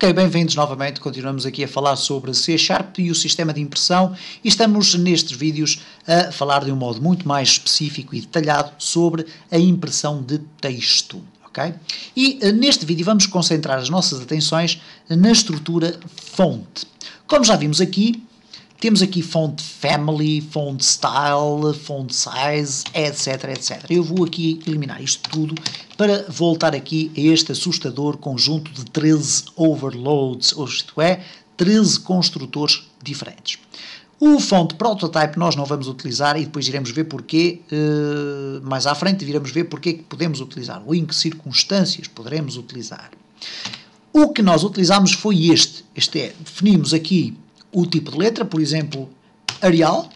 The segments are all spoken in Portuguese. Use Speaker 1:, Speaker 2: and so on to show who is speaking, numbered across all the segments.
Speaker 1: Ok, bem-vindos novamente, continuamos aqui a falar sobre C# e o sistema de impressão e estamos nestes vídeos a falar de um modo muito mais específico e detalhado sobre a impressão de texto, ok? E neste vídeo vamos concentrar as nossas atenções na estrutura fonte. Como já vimos aqui, temos aqui font family, font style, font size, etc, etc. Eu vou aqui eliminar isto tudo para voltar aqui a este assustador conjunto de 13 overloads, ou isto é, 13 construtores diferentes. O font prototype nós não vamos utilizar e depois iremos ver porquê, mais à frente iremos ver porquê que podemos utilizar, ou em que circunstâncias poderemos utilizar. O que nós utilizamos foi este é, definimos aqui o tipo de letra, por exemplo, Arial,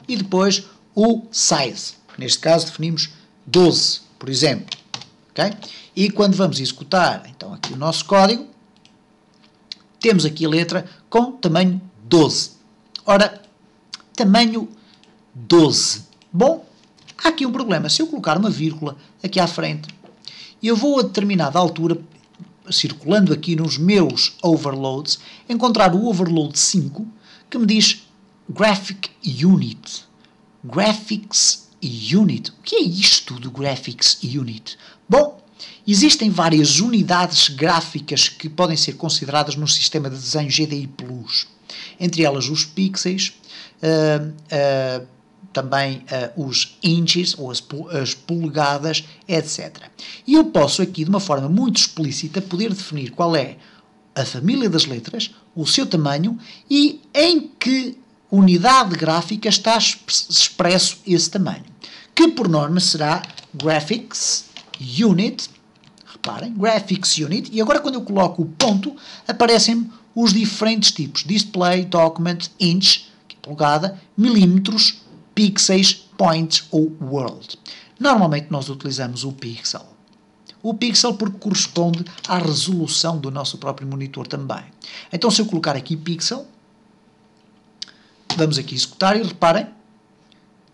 Speaker 1: e depois o size. Neste caso definimos 12, por exemplo. Okay? E quando vamos executar, então, aqui o nosso código, temos aqui a letra com tamanho 12. Ora, tamanho 12. Bom, há aqui um problema. Se eu colocar uma vírgula aqui à frente, eu vou a determinada altura, circulando aqui nos meus overloads, encontrar o overload 5, que me diz Graphic Unit. Graphics Unit. O que é isto do Graphics Unit? Bom, existem várias unidades gráficas que podem ser consideradas no sistema de desenho GDI+. Entre elas os pixels, também os inches, ou as polegadas, etc. E eu posso aqui, de uma forma muito explícita, poder definir qual é a família das letras, o seu tamanho e em que unidade gráfica está expresso esse tamanho. Que, por norma, será Graphics Unit. Reparem, Graphics Unit. E agora, quando eu coloco o ponto, aparecem os diferentes tipos. Display, Document, Inch, polegada, milímetros, pixels, points ou world. Normalmente nós utilizamos o pixel. O pixel porque corresponde à resolução do nosso próprio monitor também. Então se eu colocar aqui pixel, vamos aqui executar e reparem,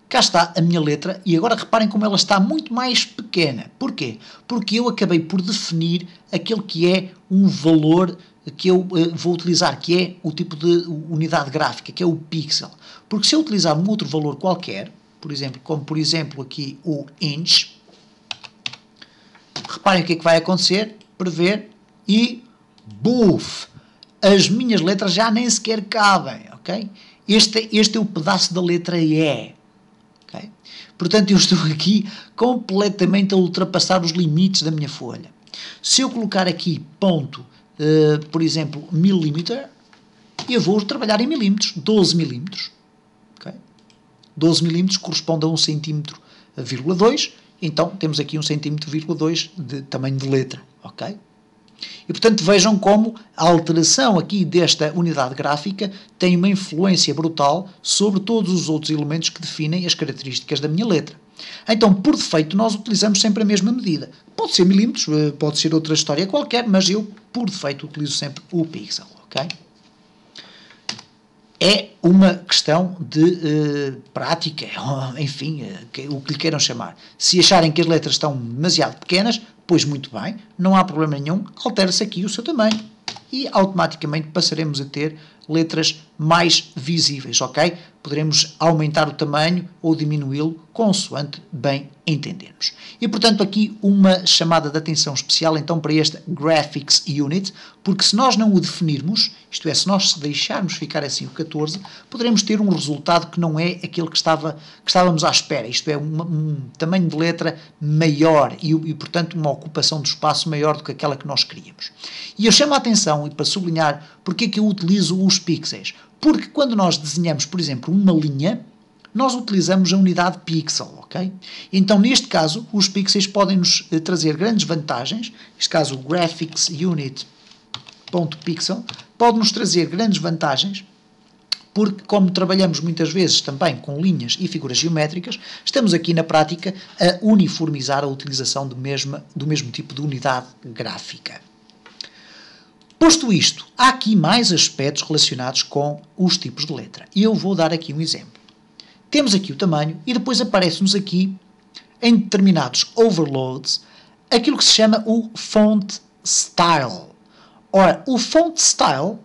Speaker 1: cá está a minha letra e agora reparem como ela está muito mais pequena. Porquê? Porque eu acabei por definir aquele que é um valor que eu vou utilizar, que é o tipo de unidade gráfica, que é o pixel. Porque se eu utilizar um outro valor qualquer, por exemplo, como por exemplo aqui o inch, reparem o que é que vai acontecer, prever, e buf, as minhas letras já nem sequer cabem, ok? Este é o pedaço da letra E, ok? Portanto, eu estou aqui completamente a ultrapassar os limites da minha folha. Se eu colocar aqui ponto, por exemplo, milímetro, eu vou trabalhar em milímetros, 12 milímetros. Okay? 12 milímetros corresponde a 1 cm,2, então temos aqui 1 cm,2 de tamanho de letra. Okay? E, portanto, vejam como a alteração aqui desta unidade gráfica tem uma influência brutal sobre todos os outros elementos que definem as características da minha letra. Então, por defeito, nós utilizamos sempre a mesma medida. Pode ser milímetros, pode ser outra história qualquer, mas eu, por defeito, utilizo sempre o pixel, ok? É uma questão de prática, enfim, o que lhe queiram chamar. Se acharem que as letras estão demasiado pequenas, pois muito bem, não há problema nenhum, altera-se aqui o seu tamanho e automaticamente passaremos a ter letras mais visíveis, ok? Poderemos aumentar o tamanho ou diminuí-lo consoante bem entendermos. E, portanto, aqui uma chamada de atenção especial, então, para este Graphics Unit, porque se nós não o definirmos, isto é, se nós deixarmos ficar assim o 14, poderemos ter um resultado que não é aquele que estávamos à espera, isto é, um tamanho de letra maior e, portanto, uma ocupação de espaço maior do que aquela que nós queríamos. E eu chamo a atenção, e para sublinhar, porque é que eu utilizo os pixels. Porque quando nós desenhamos, por exemplo, uma linha, nós utilizamos a unidade pixel, ok? Então, neste caso, os pixels podem nos trazer grandes vantagens. Neste caso, o Graphics Unit.pixel pode nos trazer grandes vantagens, porque como trabalhamos muitas vezes também com linhas e figuras geométricas, estamos aqui na prática a uniformizar a utilização do mesmo tipo de unidade gráfica. Posto isto, há aqui mais aspectos relacionados com os tipos de letra. E eu vou dar aqui um exemplo. Temos aqui o tamanho e depois aparece-nos aqui, em determinados overloads, aquilo que se chama o font style. Ora, o font style,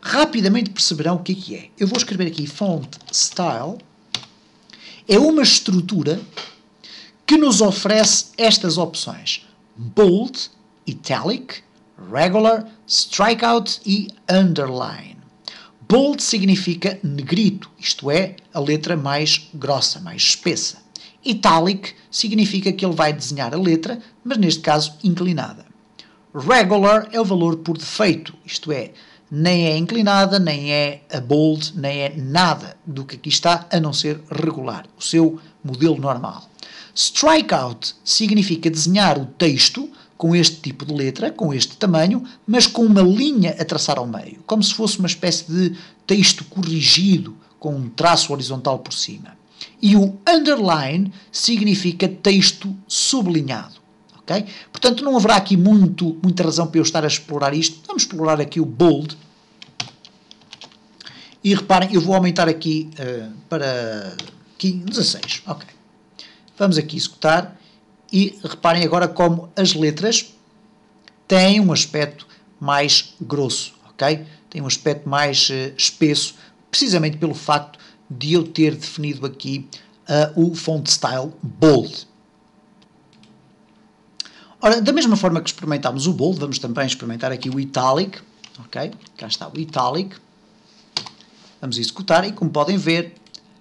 Speaker 1: rapidamente perceberão o que é. Eu vou escrever aqui font style, é uma estrutura que nos oferece estas opções: bold, italic, regular, strikeout e underline. Bold significa negrito, isto é, a letra mais grossa, mais espessa. Italic significa que ele vai desenhar a letra, mas neste caso inclinada. Regular é o valor por defeito, isto é, nem é inclinada, nem é a bold, nem é nada do que aqui está, a não ser regular, o seu modelo normal. Strikeout significa desenhar o texto com este tipo de letra, com este tamanho, mas com uma linha a traçar ao meio, como se fosse uma espécie de texto corrigido, com um traço horizontal por cima. E o underline significa texto sublinhado. Okay? Portanto, não haverá aqui muita razão para eu estar a explorar isto. Vamos explorar aqui o bold. E reparem, eu vou aumentar aqui para 16. Ok. Vamos aqui executar. E reparem agora como as letras têm um aspecto mais grosso. Okay? Têm um aspecto mais espesso, precisamente pelo facto de eu ter definido aqui o font style bold. Ora, da mesma forma que experimentámos o bold, vamos também experimentar aqui o italic. Ok? Cá está o italic. Vamos executar e, como podem ver,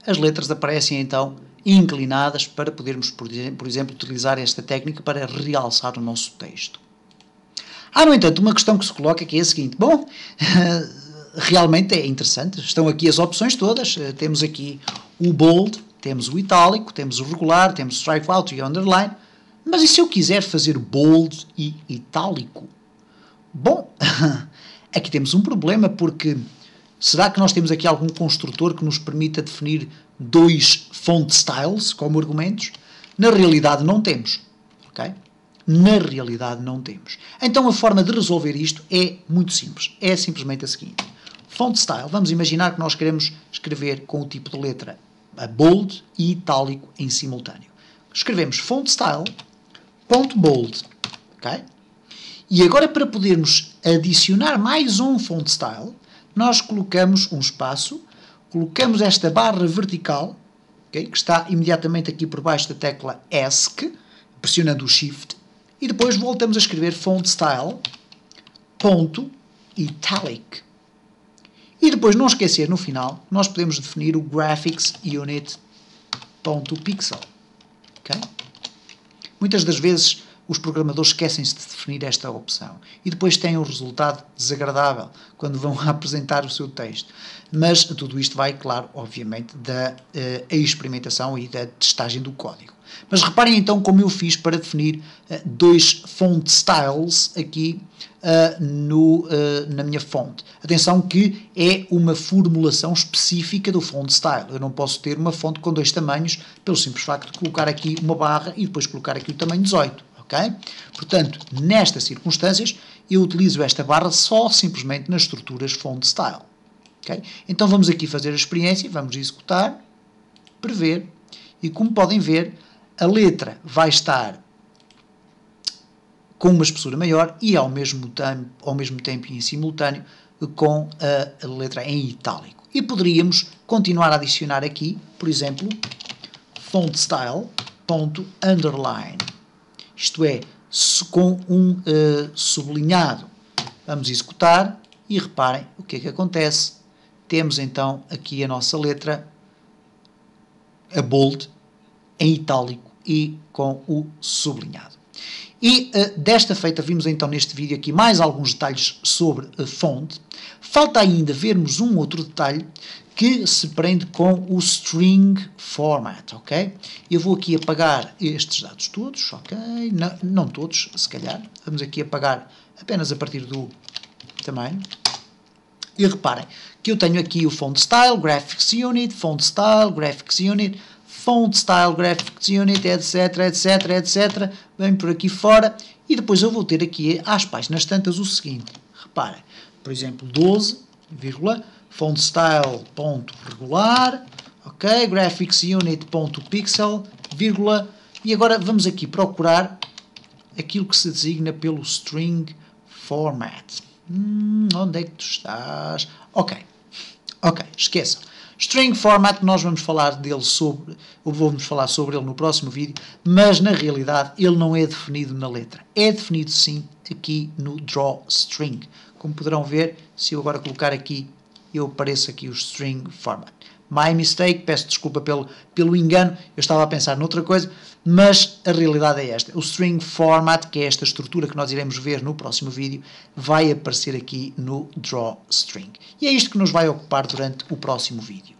Speaker 1: as letras aparecem então inclinadas para podermos, por exemplo, utilizar esta técnica para realçar o nosso texto. Há, no entanto, uma questão que se coloca que é a seguinte. Bom, realmente é interessante. Estão aqui as opções todas. Temos aqui o bold, temos o itálico, temos o regular, temos o strikeout e o underline. Mas e se eu quiser fazer bold e itálico? Bom, aqui temos um problema, porque será que nós temos aqui algum construtor que nos permita definir dois font styles como argumentos? Na realidade não temos. Ok? Na realidade não temos. Então a forma de resolver isto é muito simples. É simplesmente a seguinte. Font style, vamos imaginar que nós queremos escrever com o tipo de letra bold e itálico em simultâneo. Escrevemos font style .bold, ok? E agora, para podermos adicionar mais um font style, nós colocamos um espaço, colocamos esta barra vertical, okay, que está imediatamente aqui por baixo da tecla ESC, pressionando o Shift, e depois voltamos a escrever font style .italic. E depois, não esquecer, no final, nós podemos definir o graphics unit.pixel, ok? Muitas das vezes os programadores esquecem-se de definir esta opção e depois têm um resultado desagradável quando vão apresentar o seu texto. Mas tudo isto vai, claro, obviamente, da experimentação e da testagem do código. Mas reparem então como eu fiz para definir dois font styles aqui na minha fonte. Atenção que é uma formulação específica do font style. Eu não posso ter uma fonte com dois tamanhos pelo simples facto de colocar aqui uma barra e depois colocar aqui o tamanho 18. Okay? Portanto, nestas circunstâncias, eu utilizo esta barra só simplesmente nas estruturas font style. Okay? Então vamos aqui fazer a experiência, vamos executar, prever, e como podem ver, a letra vai estar com uma espessura maior e ao mesmo tempo e em simultâneo com a letra em itálico. E poderíamos continuar a adicionar aqui, por exemplo, font style.underline. Isto é, com um sublinhado. Vamos executar e reparem o que é que acontece. Temos então aqui a nossa letra, a bold, em itálico e com o sublinhado. E desta feita vimos então neste vídeo aqui mais alguns detalhes sobre a fonte. Falta ainda vermos um outro detalhe que se prende com o string format, ok? Eu vou aqui apagar estes dados todos, ok? Não todos, se calhar. Vamos aqui apagar apenas a partir do tamanho. E reparem que eu tenho aqui o font style, graphics unit, font style, graphics unit, font style, graphics unit, etc, etc, etc. Vem por aqui fora. E depois eu vou ter aqui às páginas tantas o seguinte. Reparem, por exemplo, 12, font style.regular, ok, graphics unit.pixel, vírgula, e agora vamos aqui procurar aquilo que se designa pelo string format. Onde é que tu estás? Ok, esqueçam. String format, nós vamos falar sobre ele no próximo vídeo, mas na realidade ele não é definido na letra. É definido sim aqui no drawString. Como poderão ver, se eu agora colocar aqui, eu apareço aqui o string format. My mistake, peço desculpa pelo engano, eu estava a pensar noutra coisa, mas a realidade é esta. O string format, que é esta estrutura que nós iremos ver no próximo vídeo, vai aparecer aqui no drawString. E é isto que nos vai ocupar durante o próximo vídeo.